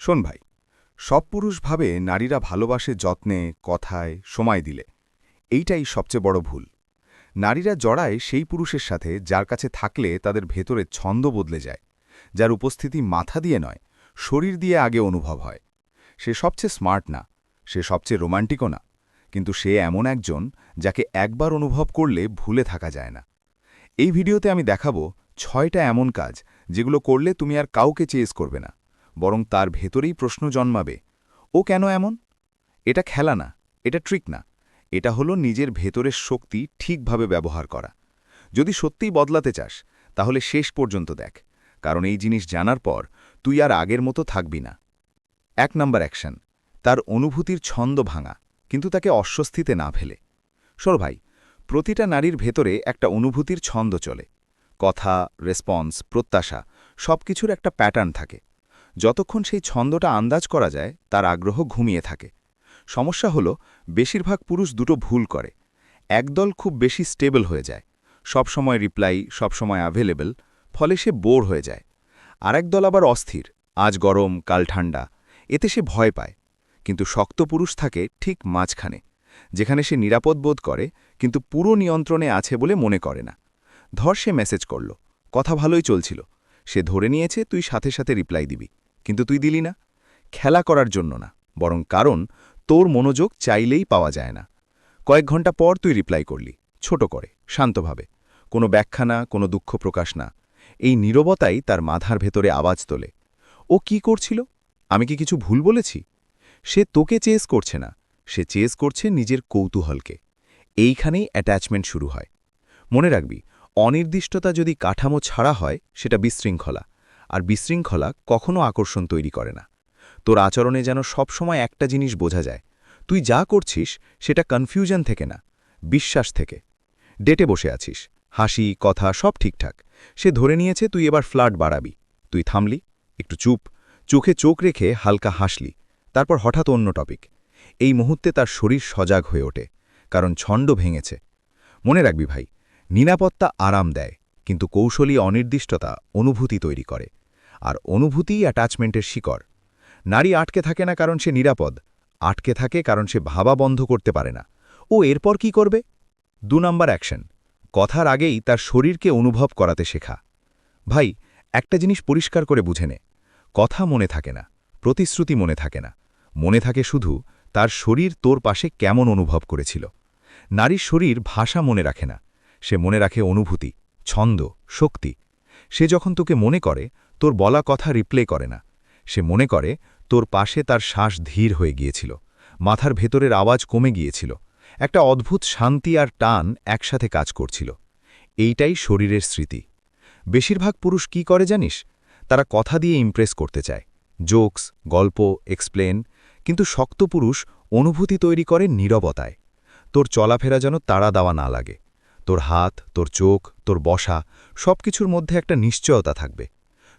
শোন ভাই, সব পুরুষ ভাবে নারীরা ভালোবাসে যত্নে, কথায়, সময় দিলে। এইটাই সবচেয়ে বড় ভুল। নারীরা জড়ায় সেই পুরুষের সাথে যার কাছে থাকলে তাদের ভেতরে ছন্দ বদলে যায়, যার উপস্থিতি মাথা দিয়ে নয়, শরীর দিয়ে আগে অনুভব হয়। সে সবচেয়ে স্মার্ট না, সে সবচেয়ে রোমান্টিকও না, কিন্তু সে এমন একজন যাকে একবার অনুভব করলে ভুলে থাকা যায় না। এই ভিডিওতে আমি দেখাবো ৬টা এমন কাজ যেগুলো করলে তুমি আর কাউকে চেস করবে না, বরং তার ভেতরেই প্রশ্ন জন্মাবে, ও কেন এমন? এটা খেলা না, এটা ট্রিক না, এটা হলো নিজের ভেতরের শক্তি ঠিকভাবে ব্যবহার করা। যদি সত্যিই বদলাতে চাস, তাহলে শেষ পর্যন্ত দেখ, কারণ এই জিনিস জানার পর তুই আর আগের মতো থাকবি না। ১ নম্বর অ্যাকশন, তার অনুভূতির ছন্দ ভাঙা, কিন্তু তাকে অস্বস্তিতে না ফেলে। শোন ভাই, প্রতিটা নারীর ভেতরে একটা অনুভূতির ছন্দ চলে। কথা, রেসপন্স, প্রত্যাশা সবকিছুর একটা প্যাটার্ন থাকে। যতক্ষণ সেই ছন্দটা আন্দাজ করা যায়, তার আগ্রহ ঘুমিয়ে থাকে। সমস্যা হলো, বেশিরভাগ পুরুষ দুটো ভুল করে। একদল খুব বেশি স্টেবল হয়ে যায়, সবসময় রিপ্লাই, সবসময় অ্যাভেলেবল, ফলে সে বোর হয়ে যায়। আরেক দল আবার অস্থির, আজ গরম কাল ঠান্ডা, এতে সে ভয় পায়। কিন্তু শক্ত পুরুষ থাকে ঠিক মাঝখানে, যেখানে সে নিরাপদ বোধ করে, কিন্তু পুরো নিয়ন্ত্রণে আছে বলে মনে করে না। ধর সে মেসেজ করল, কথা ভালোই চলছিল, সে ধরে নিয়েছে তুই সাথে সাথে রিপ্লাই দিবি, কিন্তু তুই দিলি না। খেলা করার জন্য না, বরং কারণ তোর মনোযোগ চাইলেই পাওয়া যায় না। কয়েক ঘন্টা পর তুই রিপ্লাই করলি, ছোট করে, শান্তভাবে, কোনো ব্যাখ্যা না, কোনো দুঃখ প্রকাশ না। এই নীরবতাই তার মাথার ভেতরে আওয়াজ তোলে। ও কি করছিল? আমি কি কিছু ভুল বলেছি? সে তোকে চেস করছে না, সে চেস করছে নিজের কৌতূহলকে। এইখানেই অ্যাটাচমেন্ট শুরু হয়। মনে রাখবি, অনির্দিষ্টতা যদি কাঠামো ছাড়া হয়, সেটা বিশৃঙ্খলা, আর বিশৃঙ্খলা কখনো আকর্ষণ তৈরি করে না। তোর আচরণে যেন সবসময় একটা জিনিস বোঝা যায়, তুই যা করছিস সেটা কনফিউশন থেকে না, বিশ্বাস থেকে। ডেটে বসে আছিস, হাসি কথা সব ঠিকঠাক, সে ধরে নিয়েছে তুই এবার ফ্লার্ট বাড়াবি। তুই থামলি, একটু চুপ, চোখে চোখ রেখে হালকা হাসলি, তারপর হঠাৎ অন্য টপিক। এই মুহূর্তে তার শরীর সজাগ হয়ে ওঠে, কারণ ছন্দ ভেঙেছে। মনে রাখবি ভাই, নিরাপত্তা আরাম দেয়, কিন্তু কৌশলী অনির্দিষ্টতা অনুভূতি তৈরি করে, আর অনুভূতিই অ্যাটাচমেন্টের শিকড়। নারী আটকে থাকে না কারণ সে নিরাপদ, আটকে থাকে কারণ সে ভাবা বন্ধ করতে পারে না। ও এরপর কি করবে? ২ নম্বর অ্যাকশন, কথার আগেই তার শরীরকে অনুভব করাতে শেখা। ভাই, একটা জিনিস পরিষ্কার করে বুঝে নে, কথা মনে থাকে না, প্রতিশ্রুতি মনে থাকে না, মনে থাকে শুধু তার শরীর তোর পাশে কেমন অনুভব করেছিল। নারীর শরীর ভাষা মনে রাখে না, সে মনে রাখে অনুভূতি, ছন্দ, শক্তি। সে যখন তোকে মনে করে, তোর বলা কথা রিপ্লে করে না, সে মনে করে তোর পাশে তার শ্বাস ধীর হয়ে গিয়েছিল, মাথার ভেতরের আওয়াজ কমে গিয়েছিল, একটা অদ্ভুত শান্তি আর টান একসাথে কাজ করছিল। এইটাই শরীরের স্মৃতি। বেশিরভাগ পুরুষ কি করে জানিস? তারা কথা দিয়ে ইমপ্রেস করতে চায়, জোকস, গল্প, এক্সপ্লেন, কিন্তু শক্ত পুরুষ অনুভূতি তৈরি করে নীরবতায়। তোর চলাফেরা যেন তাড়া দেওয়া না লাগে, তোর হাত, তোর চোখ, তোর বসা সবকিছুর মধ্যে একটা নিশ্চয়তা থাকবে।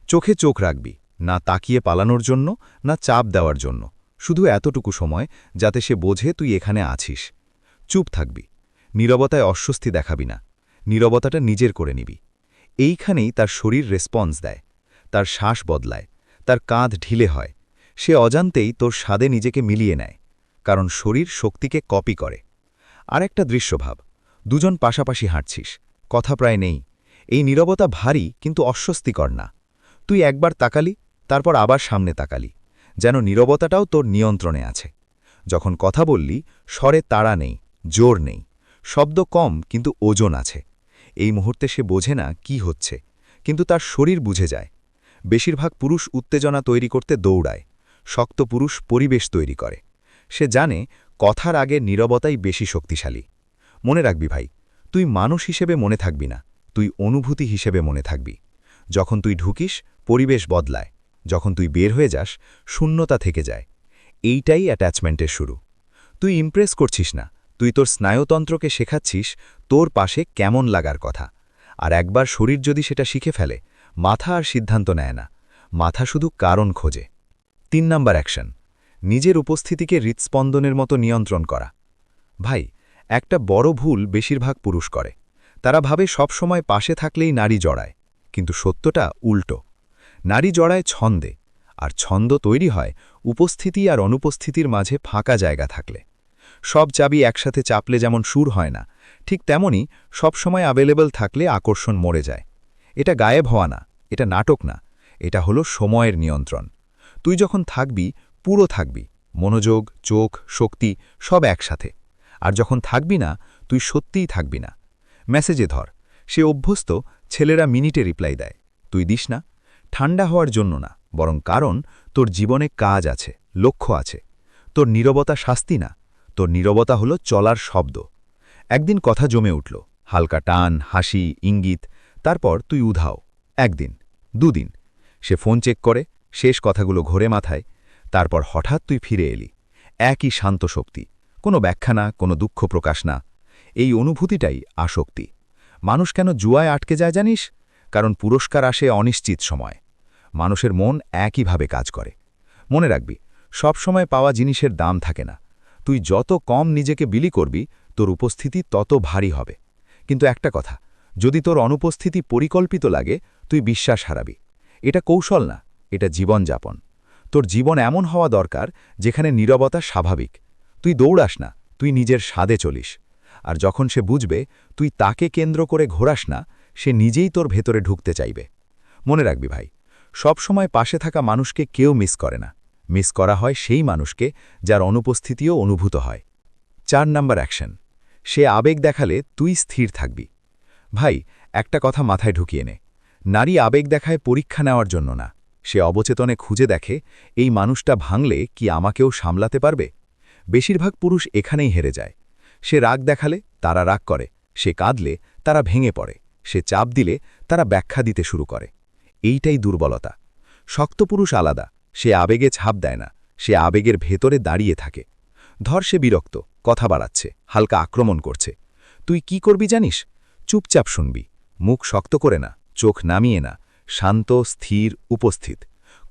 চোখে চোখ রাখবি, না তাকিয়ে পালানোর জন্য, না চাপ দেওয়ার জন্য, শুধু এতটুকু সময় যাতে সে বোঝে তুই এখানে আছিস। চুপ থাকবি, নীরবতায় অস্বস্তি দেখাবি না, নীরবতাটা নিজের করে নিবি। এইখানেই তার শরীর রেসপন্স দেয়, তার শ্বাস বদলায়, তার কাঁধ ঢিলে হয়। সে অজান্তেই তোর স্বাদে নিজেকে মিলিয়ে নেয়, কারণ শরীর শক্তিকে কপি করে। আর একটা দৃশ্য ভাব, দুজন পাশাপাশি হাঁটছিস, কথা প্রায় নেই। এই নীরবতা ভারী কিন্তু অস্বস্তিকর না। তুই একবার তাকালি, তারপর আবার সামনে তাকালি, যেন নীরবতাটাও তোর নিয়ন্ত্রণে আছে। যখন কথা বললি, স্বরে তাড়া নেই, জোর নেই, শব্দ কম কিন্তু ওজন আছে। এই মুহূর্তে সে বোঝে না কি হচ্ছে, কিন্তু তার শরীর বুঝে যায়। বেশিরভাগ পুরুষ উত্তেজনা তৈরি করতে দৌড়ায়, শক্ত পুরুষ পরিবেশ তৈরি করে। সে জানে কথার আগে নীরবতাই বেশি শক্তিশালী। মনে রাখবি ভাই, তুই মানুষ হিসেবে মনে থাকবি না, তুই অনুভূতি হিসেবে মনে থাকবি। যখন তুই ঢুকিস, পরিবেশ বদলায়, যখন তুই বের হয়ে যাস, শূন্যতা থেকে যায়। এইটাই অ্যাটাচমেন্টের শুরু। তুই ইমপ্রেস করছিস না, তুই তোর স্নায়ুতন্ত্রকে শেখাচ্ছিস তোর পাশে কেমন লাগার কথা। আর একবার শরীর যদি সেটা শিখে ফেলে, মাথা আর সিদ্ধান্ত নেয় না, মাথা শুধু কারণ খোঁজে। ৩ নম্বর অ্যাকশন, নিজের উপস্থিতিকে হৃৎস্পন্দনের মতো নিয়ন্ত্রণ করা। ভাই, একটা বড় ভুল বেশিরভাগ পুরুষ করে, তারা ভাবে সব সময় পাশে থাকলেই নারী জড়ায়, কিন্তু সত্যটা উল্টো। নারী জড়ায় ছন্দে, আর ছন্দ তৈরি হয় উপস্থিতি আর অনুপস্থিতির মাঝে ফাঁকা জায়গা থাকলে। সব চাবি একসাথে চাপলে যেমন সুর হয় না, ঠিক তেমনি সবসময় অ্যাভেলেবল থাকলে আকর্ষণ মরে যায়। এটা গায়েব হওয়া না, এটা নাটক না, এটা হলো সময়ের নিয়ন্ত্রণ। তুই যখন থাকবি, পুরো থাকবি, মনোযোগ, চোখ, শক্তি সব একসাথে। আর যখন থাকবি না, তুই সত্যিই থাকবি না। মেসেজে ধর, সে অভ্যস্ত ছেলেরা মিনিটে রিপ্লাই দেয়, তুই দিস না। ঠান্ডা হওয়ার জন্য না, বরং কারণ তোর জীবনে কাজ আছে, লক্ষ্য আছে। তোর নীরবতা শাস্তি না, তোর নীরবতা হলো চলার শব্দ। একদিন কথা জমে উঠল, হালকা টান, হাসি, ইঙ্গিত, তারপর তুই উধাও। একদিন, দুদিন, সে ফোন চেক করে, শেষ কথাগুলো ঘোরে মাথায়। তারপর হঠাৎ তুই ফিরে এলি, একই শান্ত শক্তি, কোনো ব্যাখ্যা না, কোনো দুঃখ প্রকাশ না। এই অনুভূতিটাই আসক্তি। মানুষ কেন জুয়ায় আটকে যায় জানিস? কারণ পুরস্কার আসে অনিশ্চিত সময়। মানুষের মন একইভাবে কাজ করে। মনে রাখবি, সব সময় পাওয়া জিনিসের দাম থাকে না। তুই যত কম নিজেকে বিলি করবি, তোর উপস্থিতি তত ভারী হবে। কিন্তু একটা কথা, যদি তোর অনুপস্থিতি পরিকল্পিত লাগে, তুই বিশ্বাস হারাবি। এটা কৌশল না, এটা জীবনযাপন। তোর জীবন এমন হওয়া দরকার যেখানে নীরবতা স্বাভাবিক। তুই দৌড়াস না, তুই নিজের স্বাদে চলিস। আর যখন সে বুঝবে তুই তাকে কেন্দ্র করে ঘোরাস না, সে নিজেই তোর ভেতরে ঢুকতে চাইবে। মনে রাখবি ভাই, সব সময় পাশে থাকা মানুষকে কেউ মিস করে না। মিস করা হয় সেই মানুষকে যার অনুপস্থিতিও অনুভূত হয়। 4 নাম্বার অ্যাকশন, সে আবেগ দেখালে তুই স্থির থাকবি। ভাই, একটা কথা মাথায় ঢুকিয়ে নে, নারী আবেগ দেখায় পরীক্ষা নেওয়ার জন্য না। সে অবচেতনে খুঁজে দেখে, এই মানুষটা ভাঙলে কি আমাকেও সামলাতে পারবে। বেশিরভাগ পুরুষ এখানেই হেরে যায়। সে রাগ দেখালে তারা রাগ করে, সে কাঁদলে তারা ভেঙে পড়ে, সে চাপ দিলে তারা ব্যাখ্যা দিতে শুরু করে। এইটাই দুর্বলতা। শক্ত পুরুষ আলাদা, সে আবেগে ছাপ দেয় না, সে আবেগের ভেতরে দাঁড়িয়ে থাকে। ধর সে বিরক্ত, কথা বাড়াচ্ছে, হালকা আক্রমণ করছে। তুই কি করবি জানিস? চুপচাপ শুনবি, মুখ শক্ত করে না, চোখ নামিয়ে না, শান্ত, স্থির, উপস্থিত।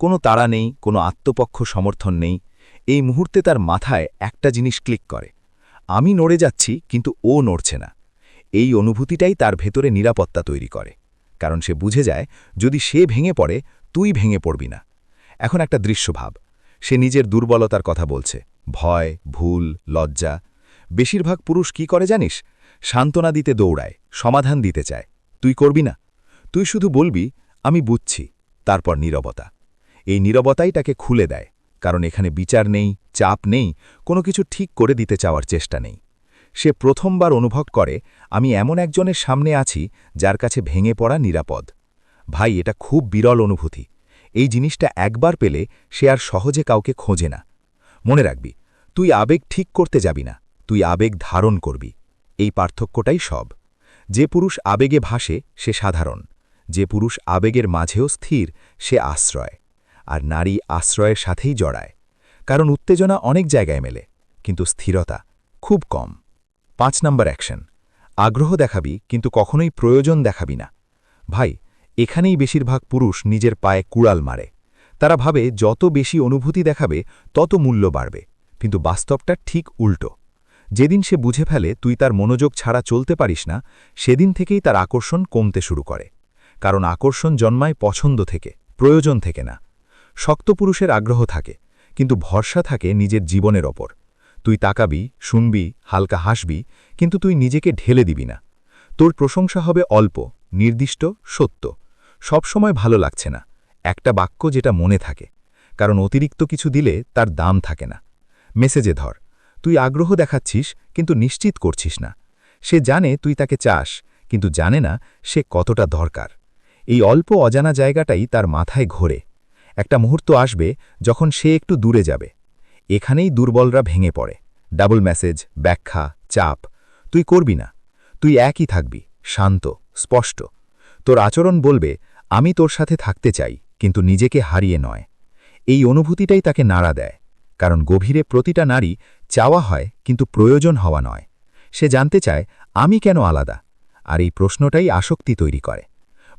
কোনো তাড়া নেই, কোনো আত্মপক্ষ সমর্থন নেই। এই মুহূর্তে তার মাথায় একটা জিনিস ক্লিক করে, আমি নড়ে যাচ্ছি কিন্তু ও নড়ছে না। এই অনুভূতিটাই তার ভেতরে নিরাপত্তা তৈরি করে। কারণ সে বুঝে যায়, যদি সে ভেঙে পড়ে, তুই ভেঙে পড়বি না। এখন একটা দৃশ্য ভাব, সে নিজের দুর্বলতার কথা বলছে, ভয়, ভুল, লজ্জা। বেশিরভাগ পুরুষ কি করে জানিস? সান্ত্বনা দিতে দৌড়ায়, সমাধান দিতে চায়। তুই করবি না। তুই শুধু বলবি, আমি বুঝছি। তারপর নীরবতা। এই নীরবতাই তাকে খুলে দেয়, কারণ এখানে বিচার নেই, চাপ নেই, কোনো কিছু ঠিক করে দিতে চাওয়ার চেষ্টা নেই। সে প্রথমবার অনুভব করে, আমি এমন একজনের সামনে আছি যার কাছে ভেঙে পড়া নিরাপদ। ভাই, এটা খুব বিরল অনুভূতি। এই জিনিসটা একবার পেলে সে আর সহজে কাউকে খোঁজে না। মনে রাখবি, তুই আবেগ ঠিক করতে যাবি না, তুই আবেগ ধারণ করবি। এই পার্থক্যটাই সব। যে পুরুষ আবেগে ভাসে সে সাধারণ, যে পুরুষ আবেগের মাঝেও স্থির সে আশ্রয়। আর নারী আশ্রয়ের সাথেই জড়ায়। কারণ উত্তেজনা অনেক জায়গায় মেলে, কিন্তু স্থিরতা খুব কম। 5 নাম্বার অ্যাকশন, আগ্রহ দেখাবি কিন্তু কখনোই প্রয়োজন দেখাবি না। ভাই, এখানেই বেশিরভাগ পুরুষ নিজের পায়ে কুড়াল মারে। তারা ভাবে যত বেশি অনুভূতি দেখাবে তত মূল্য বাড়বে, কিন্তু বাস্তবটা ঠিক উল্টো। যেদিন সে বুঝে ফেলে তুই তার মনোযোগ ছাড়া চলতে পারিস না, সেদিন থেকেই তার আকর্ষণ কমতে শুরু করে। কারণ আকর্ষণ জন্মায় পছন্দ থেকে, প্রয়োজন থেকে না। শক্ত পুরুষের আগ্রহ থাকে, কিন্তু ভরসা থাকে নিজের জীবনের ওপর। তুই তাকাবি, শুনবি, হালকা হাসবি, কিন্তু তুই নিজেকে ঢেলে দিবি না। তোর প্রশংসা হবে অল্প, নির্দিষ্ট, সত্য। সবসময় ভালো লাগছে না, একটা বাক্য যেটা মনে থাকে। কারণ অতিরিক্ত কিছু দিলে তার দাম থাকে না। মেসেজে ধর, তুই আগ্রহ দেখাচ্ছিস কিন্তু নিশ্চিত করছিস না। সে জানে তুই তাকে চাস, কিন্তু জানে না সে কতটা দরকার। এই অল্প অজানা জায়গাটাই তার মাথায় ঘোরে। একটা মুহূর্ত আসবে যখন সে একটু দূরে যাবে। এখানেই দুর্বলরা ভেঙে পড়ে। ডাবল মেসেজ, ব্যাখ্যা, চাপ। তুই করবি না। তুই একই থাকবি, শান্ত, স্পষ্ট। তোর আচরণ বলবে, আমি তোর সাথে থাকতে চাই, কিন্তু নিজেকে হারিয়ে নয়। এই অনুভূতিটাই তাকে নাড়া দেয়। কারণ গভীরে প্রতিটা নারী চাওয়া হয়, কিন্তু প্রয়োজন হওয়া নয়। সে জানতে চায়, আমি কেন আলাদা? আর এই প্রশ্নটাই আসক্তি তৈরি করে।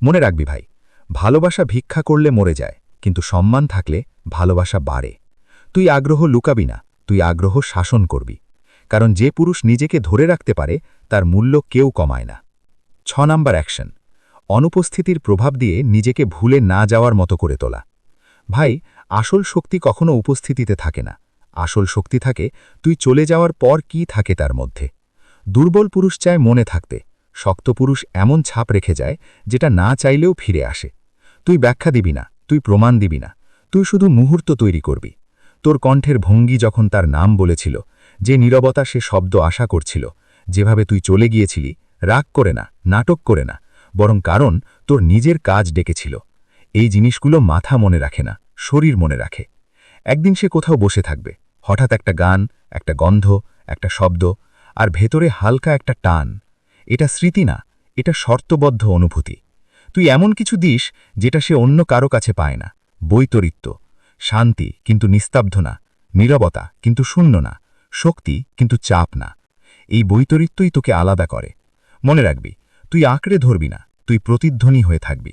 মনে রাখবি ভাই, ভালোবাসা ভিক্ষা করলে মরে যায়, কিন্তু সম্মান থাকলে ভালোবাসা বাড়ে। তুই আগ্রহ লুকাবি না, তুই আগ্রহ শাসন করবি। কারণ যে পুরুষ নিজেকে ধরে রাখতে পারে তার মূল্য কেউ কমায় না। 6 নাম্বার অ্যাকশন, অনুপস্থিতির প্রভাব দিয়ে নিজেকে ভুলে না যাওয়ার মতো করে তোলা। ভাই, আসল শক্তি কখনো উপস্থিতিতে থাকে না, আসল শক্তি থাকে তুই চলে যাওয়ার পর কি থাকে তার মধ্যে। দুর্বল পুরুষ চায় মনে থাকতে, শক্ত পুরুষ এমন ছাপ রেখে যায় যেটা না চাইলেও ফিরে আসে। তুই ব্যাখ্যা দিবি না, তুই প্রমাণ দিবি না, তুই শুধু মুহূর্ত তৈরি করবি। তোর কণ্ঠের ভঙ্গি যখন তার নাম বলেছিল, যে নীরবতা সে শব্দ আশা করছিল, যেভাবে তুই চলে গিয়েছিলি, রাগ করে না, নাটক করে না, বরং কারণ তোর নিজের কাজ ডেকেছিল। এই জিনিসগুলো মাথা মনে রাখে না, শরীর মনে রাখে। একদিন সে কোথাও বসে থাকবে, হঠাৎ একটা গান, একটা গন্ধ, একটা শব্দ, আর ভেতরে হালকা একটা টান। এটা স্মৃতি না, এটা শর্তবদ্ধ অনুভূতি। তুই এমন কিছু দিস যেটা সে অন্য কারো কাছে পায় না। বৈতরিত্ব, শান্তি কিন্তু নিস্তব্ধ না, নীরবতা কিন্তু শূন্য না, শক্তি কিন্তু চাপ না। এই বৈতরিত্যই তোকে আলাদা করে। মনে রাখবি, তুই আঁকড়ে ধরবি না, তুই প্রতিধ্বনি হয়ে থাকবি।